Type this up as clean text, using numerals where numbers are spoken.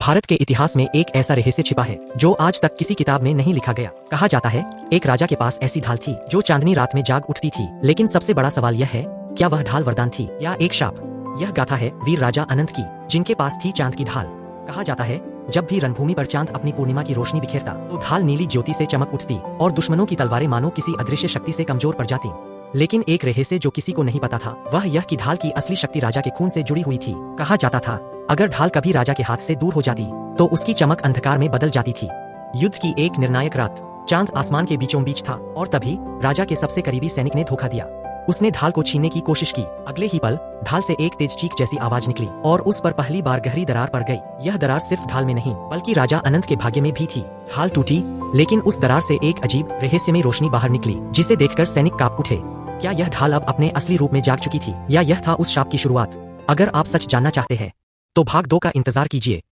भारत के इतिहास में एक ऐसा रहस्य छिपा है जो आज तक किसी किताब में नहीं लिखा गया। कहा जाता है एक राजा के पास ऐसी ढाल थी जो चांदनी रात में जाग उठती थी। लेकिन सबसे बड़ा सवाल यह है, क्या वह ढाल वरदान थी या एक शाप। यह गाथा है वीर राजा अनंत की, जिनके पास थी चांद की ढाल। कहा जाता है जब भी रणभूमि पर चांद अपनी पूर्णिमा की रोशनी बिखेरता तो ढाल नीली ज्योति से चमक उठती और दुश्मनों की तलवारें मानो किसी अदृश्य शक्ति से कमजोर पड़ जाती। लेकिन एक रहस्य जो किसी को नहीं पता था वह यह कि ढाल की असली शक्ति राजा के खून से जुड़ी हुई थी। कहा जाता था अगर ढाल कभी राजा के हाथ से दूर हो जाती तो उसकी चमक अंधकार में बदल जाती थी। युद्ध की एक निर्णायक रात, चांद आसमान के बीचों बीच था और तभी राजा के सबसे करीबी सैनिक ने धोखा दिया। उसने ढाल को छीनने की कोशिश की। अगले ही पल ढाल से एक तेज चीख जैसी आवाज निकली और उस पर पहली बार गहरी दरार पड़ गई। यह दरार सिर्फ ढाल में नहीं बल्कि राजा अनंत के भाग्य में भी थी। ढाल टूटी, लेकिन उस दरार से एक अजीब रहस्यमय रोशनी बाहर निकली जिसे देखकर सैनिक कांप उठे। क्या यह ढाल अब अपने असली रूप में जाग चुकी थी या यह था उस शाप की शुरुआत? अगर आप सच जानना चाहते हैं तो भाग 2 का इंतजार कीजिए।